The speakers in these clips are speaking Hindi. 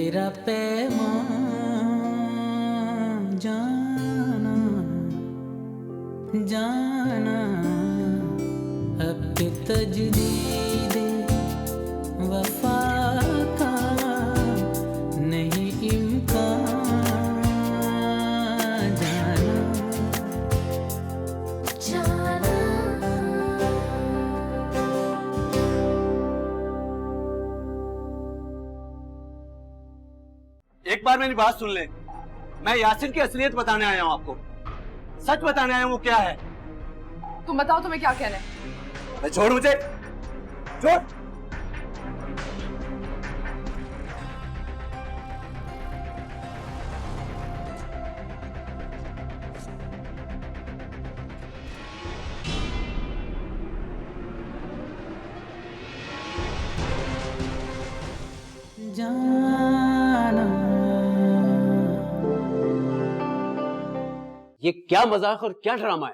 तेरा पैमान जाना जाना अब के तजदीद वफा का नहीं इम्कान जाना जाना। एक बार मेरी बात सुन ले, मैं यासिर की असलियत बताने आया हूँ आपको, सच बताने आया हूँ। वो क्या है तुम बताओ, तुम्हें क्या कहना है? मैं छोड़, मुझे छोड़। जाना ये क्या मजाक और क्या ड्रामा है?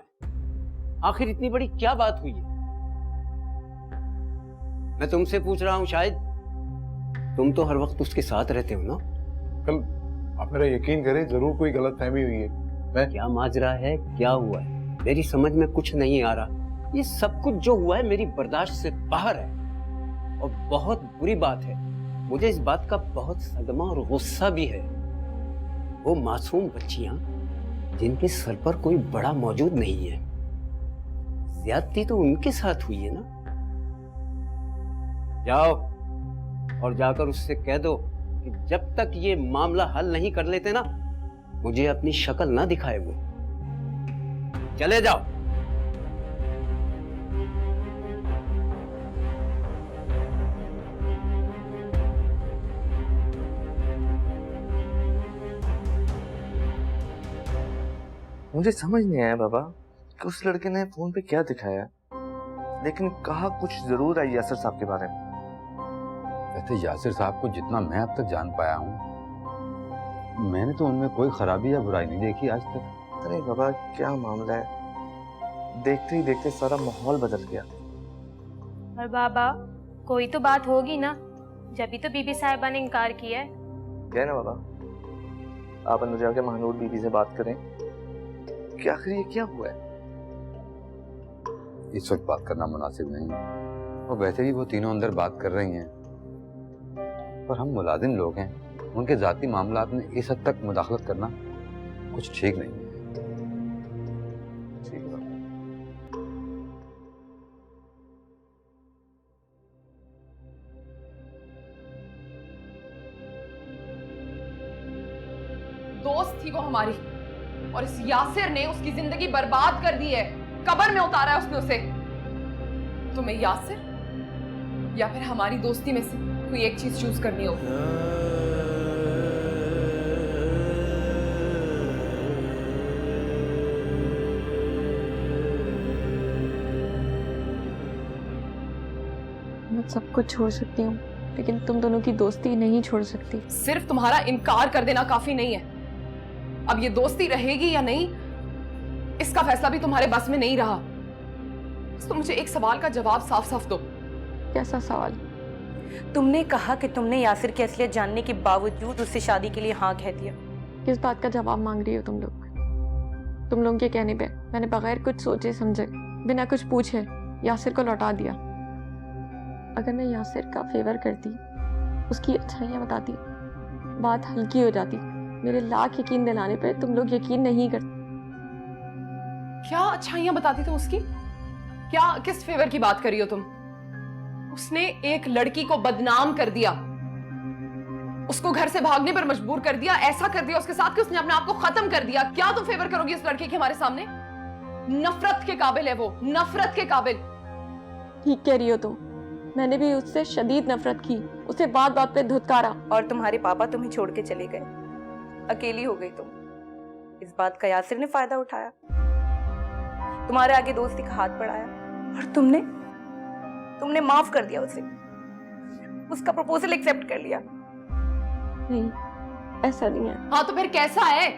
आखिर इतनी बड़ी क्या बात हुई है? मैं तुमसे पूछ रहा हूं, शायद तुम तो हर वक्त उसके साथ रहते हो ना? कल आप मेरा यकीन करें, जरूर कोई गलतफहमी हुई है। मैं क्या माजरा है, क्या हुआ है, मेरी समझ में कुछ नहीं आ रहा। ये सब कुछ जो हुआ है मेरी बर्दाश्त से बाहर है और बहुत बुरी बात है। मुझे इस बात का बहुत सदमा और गुस्सा भी है। वो मासूम बच्चियां जिनके सर पर कोई बड़ा मौजूद नहीं है, ज्यादती तो उनके साथ हुई है ना। जाओ और जाकर उससे कह दो कि जब तक ये मामला हल नहीं कर लेते ना, मुझे अपनी शक्ल ना दिखाए। वो चले जाओ। मुझे समझ नहीं आया बाबा कि उस लड़के ने फोन पे क्या दिखाया, लेकिन कहा कुछ जरूर है यासिर साहब के बारे में। वैसे यासिर साहब को जितना मैं अब तक जान पाया हूँ, मैंने तो उनमें कोई खराबी या बुराई नहीं देखी आज तक। अरे बाबा क्या मामला है, देखते ही देखते सारा माहौल बदल गया। और बाबा कोई तो बात होगी ना, जब भी तो बीबी साहिबा ने इनकार किया है। क्या ना बाबा, आप अंदर जाके महानूर बीबी से बात करें कि आखिर ये क्या हुआ है। इस वक्त बात करना मुनासिब नहीं, और वैसे भी वो तीनों अंदर बात कर रही हैं, पर हम मुलाजिम लोग हैं, उनके जाती मामलात में इस हद तक मुदाखलत करना कुछ ठीक नहीं है। ठीक है। दोस्त थी वो हमारी, और इस यासिर ने उसकी जिंदगी बर्बाद कर दी है, कब्र में उतारा है उसने उसे। तुम्हें यासिर या फिर हमारी दोस्ती में से कोई एक चीज चूज करनी होगी। मैं सब कुछ छोड़ सकती हूँ, लेकिन तुम दोनों की दोस्ती नहीं छोड़ सकती। सिर्फ तुम्हारा इनकार कर देना काफी नहीं है। अब ये दोस्ती रहेगी या नहीं, इसका फैसला भी तुम्हारे बस में नहीं रहा। तो मुझे एक सवाल का जवाब साफ साफ दो। कैसा सवाल? तुमने कहा कि तुमने यासिर की असलियत जानने के बावजूद उससे शादी के लिए हाँ कह दिया। किस बात का जवाब मांग रही हो तुम लोग? तुम लोगों के कहने पे मैंने बगैर कुछ सोचे समझे, बिना कुछ पूछे यासिर को लौटा दिया। अगर मैं यासिर का फेवर करती, उसकी अच्छाइयाँ बताती, बात हल्की हो जाती। मेरे लाख यकीन दिलाने पे तुम लोग यकीन नहीं करते। क्या अच्छाइयां बताती तुम उसकी? क्या किस फेवर की बात कर रही हो तुम? उसने एक लड़की को बदनाम कर दिया, उसको घर से भागने पर मजबूर कर दिया, ऐसा कर दिया उसके साथ कि उसने अपने आप को खत्म कर दिया। क्या तुम फेवर करोगी इस लड़के के हमारे सामने? नफरत के काबिल है वो, नफरत के काबिल। ठीक कह रही हो तुम, मैंने भी उससे शदीद नफरत की, उसे बात बात पे धुतकारा। और तुम्हारे पापा तुम्हें छोड़ के चले गए, अकेली हो गई तुम। इस बात का यासिर ने फायदा उठाया, तुम्हारे आगे दोस्ती का हाथ बढ़ाया, और तुमने माफ कर दिया उसे, उसका प्रपोजल एक्सेप्ट कर लिया। नहीं, ऐसा नहीं है। हाँ तो फिर कैसा है?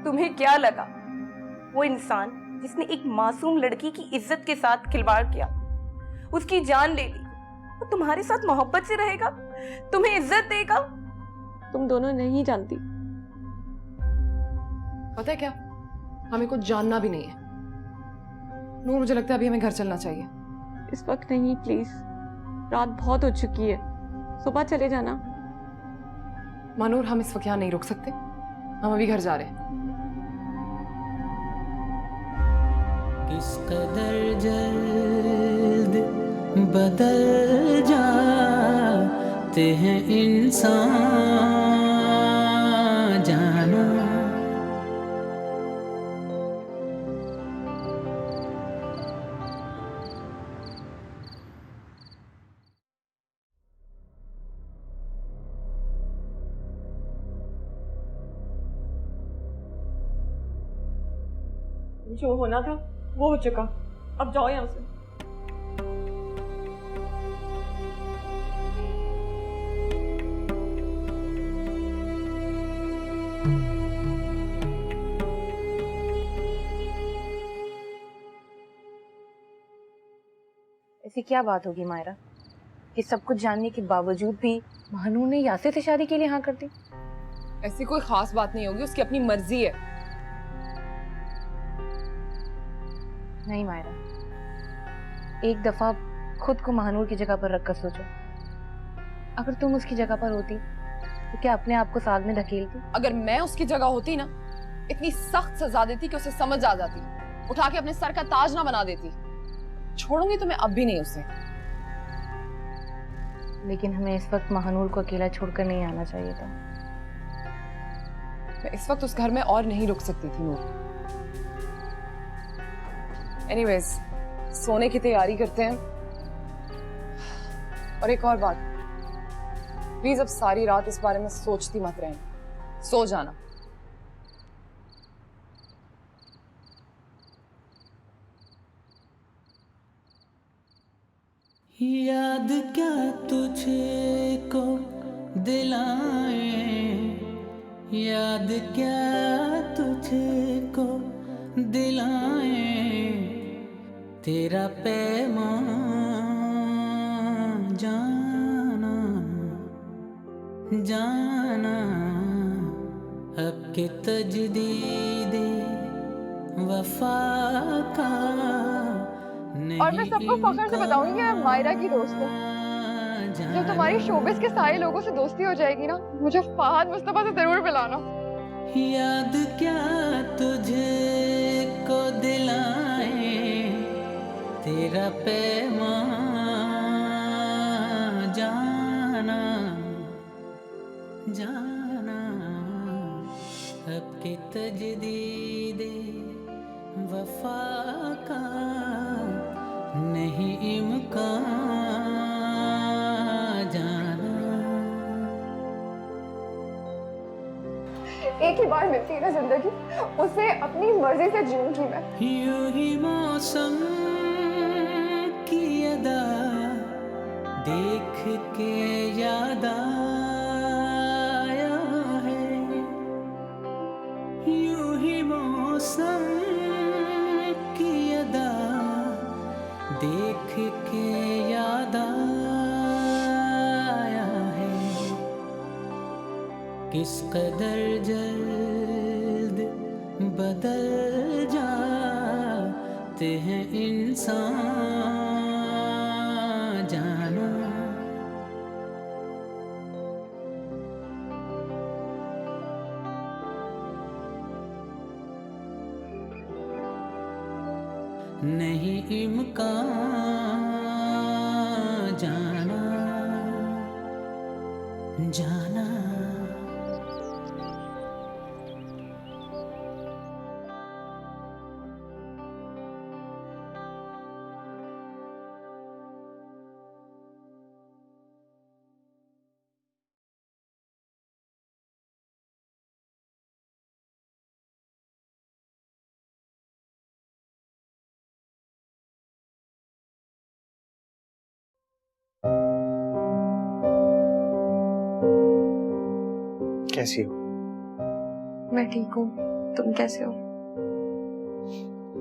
तुम्हें क्या लगा वो इंसान जिसने एक मासूम लड़की की इज्जत के साथ खिलवाड़ किया, उसकी जान ले ली, वो तुम्हारे साथ मोहब्बत से रहेगा, तुम्हें इज्जत देगा? तुम दोनों नहीं जानती। पता है क्या, हमें कुछ जानना भी नहीं है। नूर, मुझे लगता है अभी हमें घर चलना चाहिए। इस वक्त नहीं प्लीज, रात बहुत हो चुकी है, सुबह चले जाना। मानूर, हम इस वक्त यहाँ नहीं रुक सकते, हम अभी घर जा रहे हैं। किस कदर जल्द बदल जाते हैं इंसान, जाना जो होना था वो हो चुका, अब जाओ यहाँ से। ऐसी क्या बात होगी मायरा कि सब कुछ जानने के बावजूद भी महानूर ने यासिर से शादी के लिए हाँ कर दी? ऐसी कोई खास बात नहीं होगी, उसकी अपनी मर्जी है। नहीं मायरा, एक दफा खुद को महानूर की जगह पर रखकर सोचो। अगर तुम उसकी जगह पर होती तो क्या अपने आप को साग में धकेलती? अगर मैं उसकी जगह होती ना, इतनी सख्त सजा देती कि उसे समझ आ जाती, उठा के अपने सर का ताज ना बना देती। छोड़ूंगी तो मैं अब भी नहीं उसे। लेकिन हमें इस वक्त महानूर को अकेला छोड़कर नहीं आना चाहिए था। मैं इस वक्त उस घर में और नहीं रुक सकती थी नूर। एनीवेज, सोने की तैयारी करते हैं। और एक और बात, प्लीज अब सारी रात इस बारे में सोचती मत रहना, सो जाना। याद क्या तुझे को दिलाए, याद क्या तुझे को दिलाए, तेरा पैमान जाना जाना, अब के तजदीदे वफा का। और मैं सबको फख्र से बताऊंगी कि मैं मायरा की दोस्त हूँ। जब तुम्हारी शोबिस के सारे लोगों से दोस्ती हो जाएगी ना, मुझे फहद मुस्तफा से जरूर मिलाना। याद क्या तुझे को दिलाए, तेरा पैमान जाना जाना, अब के तजदीदे वफा का नहीं इम्कान जाना। एक ही बार मिलती है ना जिंदगी, उसे अपनी मर्जी से जीऊंगी मैं। यूं ही मौसम की अदा देख के याद आया है, यूं ही मौसम की अदा देख के याद आया है, किस कदर जल्द बदल जाते हैं इंसान, जाना नहीं इम्कान जाना जाना। कैसी हो? मैं ठीक हूँ, तुम कैसे हो?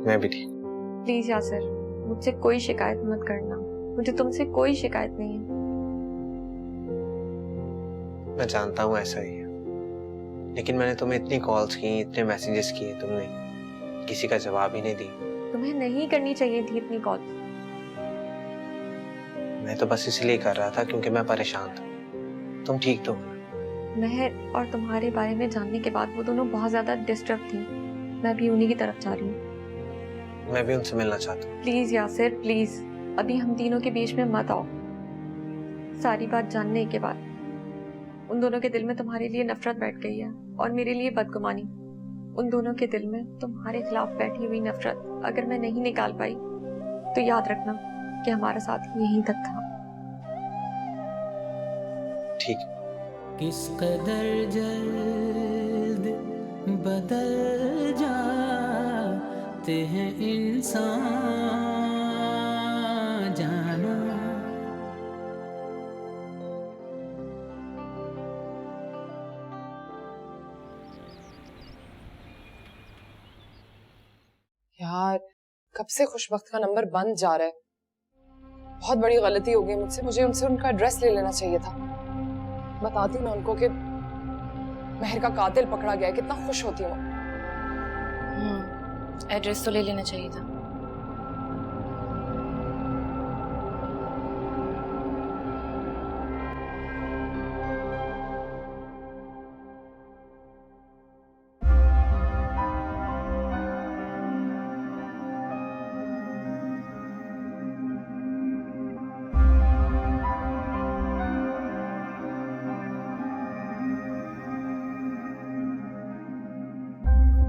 मैं भी ठीक। प्लीज यासिर, मुझसे कोई शिकायत मत करना, मुझे तुमसे कोई शिकायत नहीं है। मैं जानता हूँ ऐसा ही है, लेकिन मैंने तुम्हें इतनी कॉल्स की, इतने मैसेजेस किए, तुमने किसी का जवाब ही नहीं दिया। तुम्हें नहीं करनी चाहिए थी इतनी कॉल। मैं तो बस इसलिए कर रहा था क्योंकि मैं परेशान था। तुम ठीक तो हो ना? महर और तुम्हारे बारे में जानने के बाद वो दोनों बहुत ज्यादा डिस्टर्ब थी। मैं भी उन्हीं की तरफ जा रही हूँ। मैं भी उनसे मिलना चाहता हूँ। प्लीज यासिर प्लीज, अभी हम तीनों के बीच में मत आओ। सारी बात जानने के बाद उन दोनों के दिल में तुम्हारे लिए नफरत बैठ गई है और मेरे लिए बदगुमानी। उन दोनों के दिल में तुम्हारे खिलाफ बैठी हुई नफरत अगर मैं नहीं निकाल पाई तो याद रखना कि हमारा साथ यहीं तक था। ठीक। किस कदर जल्द बदल जाते हैं इंसान, जाना। यार कब से खुशबख्त का नंबर बंद जा रहा है। बहुत बड़ी गलती हो गई मुझसे। मुझे उनसे उनका एड्रेस ले लेना चाहिए था। बताती ना उनको कि महर का कातिल पकड़ा गया है, कितना खुश होती हूँ। एड्रेस तो ले लेना चाहिए था।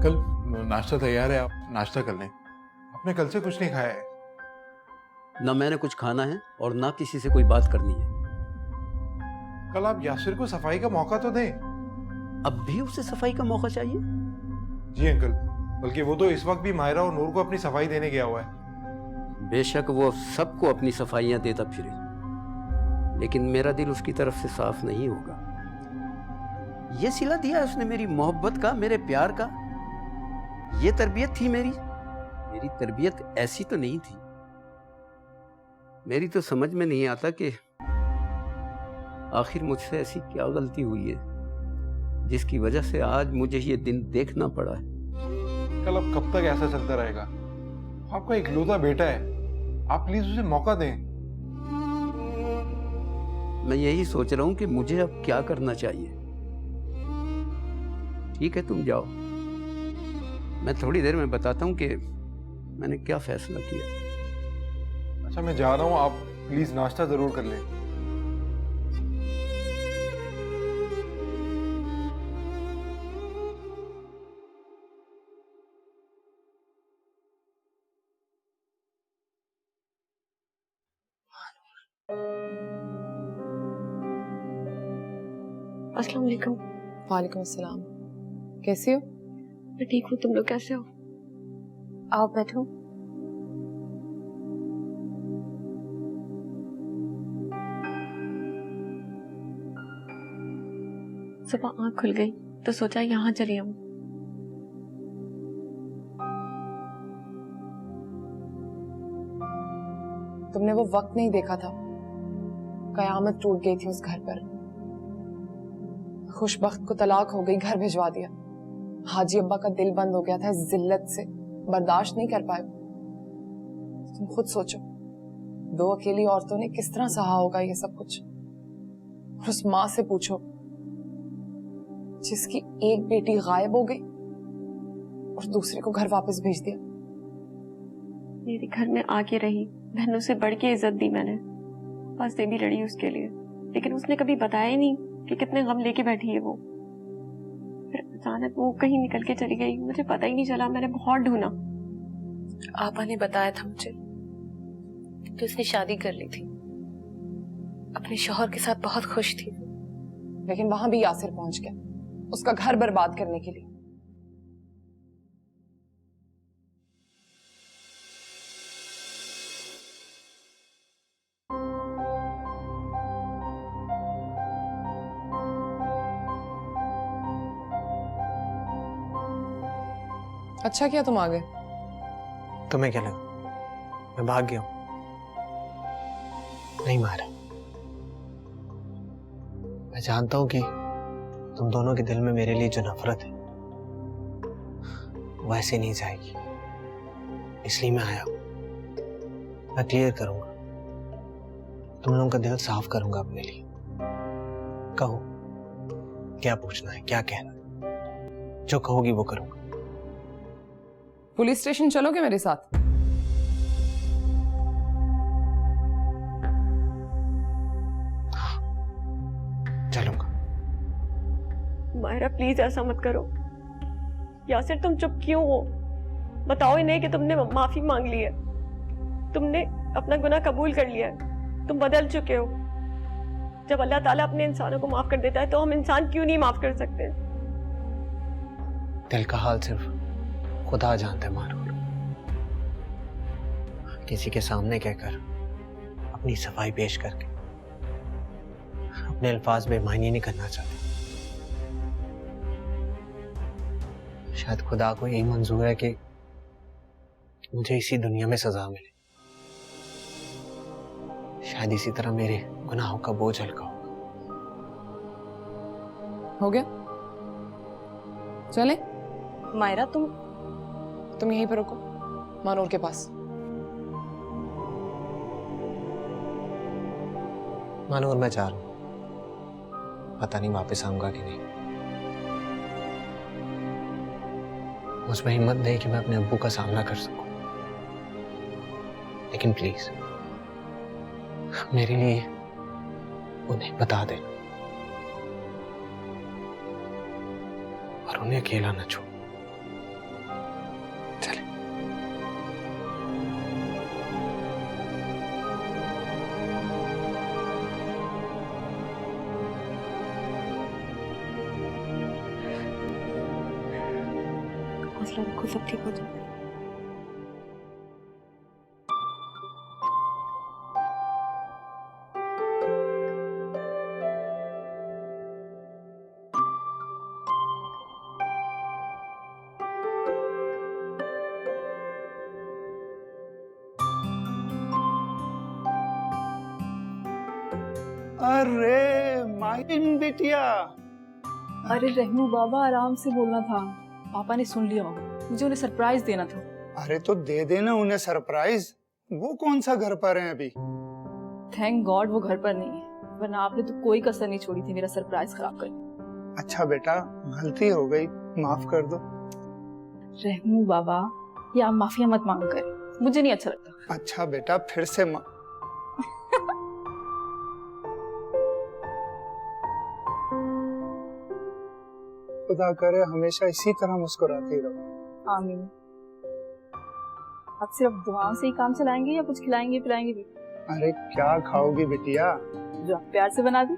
कल नाश्ता तैयार है, आप नाश्ता कर लें। आपने कल से कुछ नहीं खाया है। ना मैंने कुछ खाना है और ना किसी से कोई बात करनी है। कल आप यासिर को सफाई का मौका तो दें। अब भी उसे सफाई का मौका चाहिए? जी अंकल, बल्कि वो तो इस वक्त भी मायरा और नूर को अपनी सफाई देने गया हुआ है। बेशक वो सबको अपनी सफाइयां देता फिरे, लेकिन मेरा दिल उसकी तरफ से साफ नहीं होगा। ये सिला दिया उसने मेरी मोहब्बत का, मेरे प्यार का। ये तरबियत थी मेरी तरबियत ऐसी तो नहीं थी। मेरी तो समझ में नहीं आता कि आखिर मुझसे ऐसी क्या गलती हुई है जिसकी वजह से आज मुझे ये दिन देखना पड़ा है। कल अब कब तक ऐसा चलता रहेगा? आपका इकलौता बेटा है, आप प्लीज उसे मौका दें। मैं यही सोच रहा हूं कि मुझे अब क्या करना चाहिए। ठीक है, तुम जाओ, मैं थोड़ी देर में बताता हूं कि मैंने क्या फैसला किया। अच्छा, मैं जा रहा हूं, आप प्लीज नाश्ता जरूर कर लें। अस्सलाम वालेकुम। वालेकुम अस्सलाम। कैसी हो? मैं ठीक हूँ, तुम लोग कैसे हो? आओ बैठो। सुबह आँख खुल गई तो सोचा यहाँ चली आऊं। तुमने वो वक्त नहीं देखा था, कयामत टूट गई थी उस घर पर। खुशबख्त को तलाक हो गई, घर भिजवा दिया। हाजी अब्बा का दिल बंद हो गया था इस जिल्लत से, बर्दाश्त नहीं कर पाए। तुम खुद सोचो, दो अकेली औरतों ने किस तरह सहा होगा ये सब कुछ। और उस माँ से पूछो जिसकी एक बेटी गायब हो गई और दूसरे को घर वापस भेज दिया। मेरे घर में आके रही, बहनों से बढ़ के इज्जत दी मैंने, बस से भी लड़ी उसके लिए, लेकिन उसने कभी बताया ही नहीं कि कितने गम लेके बैठी है वो। फिर अचानक वो कहीं निकल के चली गई, मुझे पता ही नहीं चला। मैंने बहुत ढूंढा। आपा ने बताया था मुझे कि उसने शादी कर ली थी, अपने शौहर के साथ बहुत खुश थी, लेकिन वहां भी यासिर पहुंच गया उसका घर बर्बाद करने के लिए। अच्छा किया तुम आ गए। तुम्हें क्या लगा मैं भाग गया हूं? नहीं मारा। मैं जानता हूं कि तुम दोनों के दिल में मेरे लिए जो नफरत है वो ऐसे नहीं जाएगी, इसलिए मैं आया हूं। मैं क्लियर करूंगा, तुम लोगों का दिल साफ करूंगा अपने लिए। कहो क्या पूछना है, क्या कहना है, जो कहोगी वो करूंगा। पुलिस स्टेशन चलोगे मेरे साथ? चलूंगा। मायरा प्लीज ऐसा मत करो। यासिर तुम चुप क्यों हो? बताओ इन्हें कि तुमने माफी मांग ली है, तुमने अपना गुनाह कबूल कर लिया है, तुम बदल चुके हो। जब अल्लाह ताला अपने इंसानों को माफ कर देता है तो हम इंसान क्यों नहीं माफ कर सकते? दिल का हाल सिर्फ खुदा जानता है मारूर। किसी के सामने कहकर, अपनी सफाई पेश करके अपने अल्फाज बेमानी नहीं करना चाहता। शायद खुदा को यही मंजूर है कि मुझे इसी दुनिया में सजा मिले। शायद इसी तरह मेरे गुनाहों का बोझ हल्का होगा। हो गया? चले? मायरा तुम यहीं पर रुको, मानूर के पास। मानूर मैं जा रहा हूं, पता नहीं वापस आऊंगा कि नहीं। मुझमें हिम्मत नहीं कि मैं अपने अब्बू का सामना कर सकूं, लेकिन प्लीज मेरे लिए उन्हें बता दे और उन्हें अकेला न छोड़। चले। हौसला रखो, सब ठीक हो जाएगा। अरे माहिन बिटिया। अरे रहमू बाबा, आराम से बोलना था, पापा ने सुन लिया होगा, मुझे उन्हें सरप्राइज देना था। अरे तो दे देना उन्हें सरप्राइज। वो कौन सा घर पर है अभी? थैंक गॉड वो घर पर नहीं है, वरना आपने तो कोई कसर नहीं छोड़ी थी मेरा सरप्राइज खराब करने। अच्छा बेटा, गलती हो गई, माफ कर दो। रहमू बाबा, ये आप माफिया मत मांग कर, मुझे नहीं अच्छा लगता। अच्छा बेटा, फिर से खुदा करे हमेशा इसी तरह मुस्कुराती रहो। आमीन। अब सिर्फ दुआओं से ही काम चलाएंगे या कुछ खिलाएंगे पिलाएंगे भी? अरे क्या खाओगी बिटिया? जो आप प्यार से बना दूं।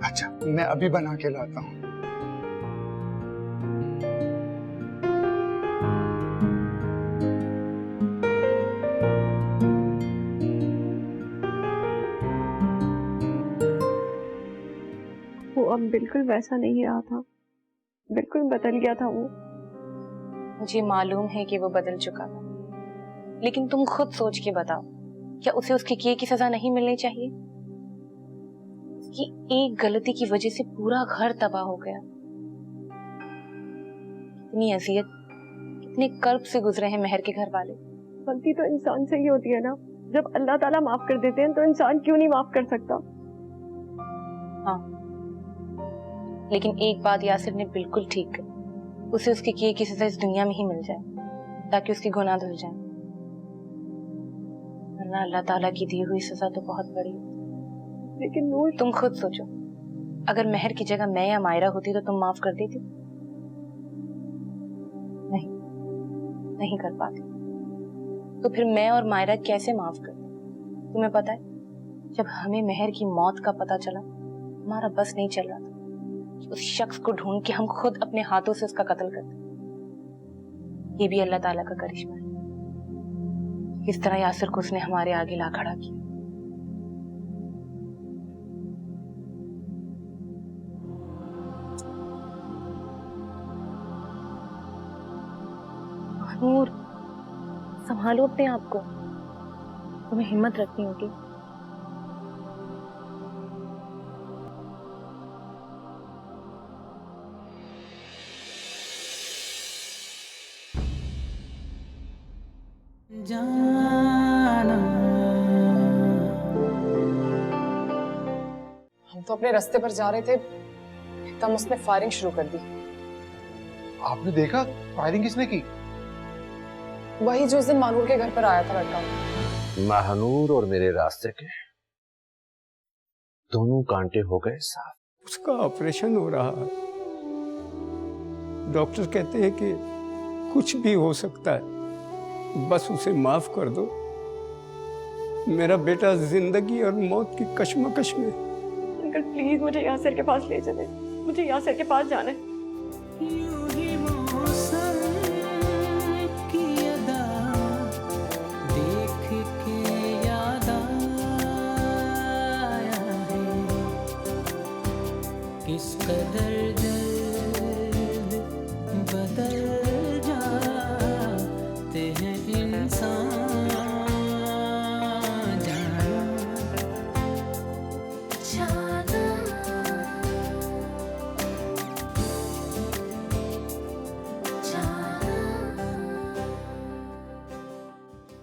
अच्छा, मैं अभी बना के लाता हूँ। वो अब बिल्कुल वैसा नहीं रहा था, बिल्कुल बदल गया था वो। मुझे मालूम है कि वो बदल चुका था, लेकिन तुम खुद सोच के बताओ, क्या उसे उसके किए की सजा नहीं मिलनी चाहिए? उसकी एक गलती की वजह से पूरा घर तबाह हो गया। कितनी अजियत, कितने कर्ब से गुजरे हैं मेहर के घर वाले। गलती तो इंसान से ही होती है ना, जब अल्लाह ताला माफ कर देते हैं तो इंसान क्यों नहीं माफ कर सकता? हाँ, लेकिन एक बात यासिर ने बिल्कुल ठीक कही, उसे उसके किए की सजा इस दुनिया में ही मिल जाए, ताकि उसकी गुनाह धुल जाए। वरना अल्लाह ताला की दी हुई सजा तो बहुत बड़ी है। लेकिन नूर, तुम खुद सोचो, अगर मेहर की जगह मैं या मायरा होती तो तुम माफ कर देती? नहीं, नहीं कर पाती। तो फिर मैं और मायरा कैसे माफ कर? तुम्हें पता है, जब हमें मेहर की मौत का पता चला, हमारा बस नहीं चल रहा था कि उस शख्स को ढूंढ के हम खुद अपने हाथों से उसका कत्ल करते। ये भी अल्लाह ताला का करिश्मा है, किस तरह यासिर को उसने हमारे आगे ला खड़ा किया। नूर, संभालो अपने आप को, तुम्हें हिम्मत रखनी होगी। जाना। हम तो अपने रास्ते पर जा रहे थे, एकदम उसने फायरिंग शुरू कर दी। आपने देखा फायरिंग किसने की? वही जो उस दिन मानूर के घर पर आया था लड़का। महानूर और मेरे रास्ते के दोनों कांटे हो गए साफ। उसका ऑपरेशन हो रहा है, डॉक्टर कहते हैं कि कुछ भी हो सकता है, बस उसे माफ कर दो। मेरा बेटा जिंदगी और मौत की कश्मकश में। अंकल प्लीज मुझे यासिर के पास ले चले, मुझे यासिर के पास जाना है। यूं ही मौसम की अदा देख के याद आया है, किस कदर जल्द बदल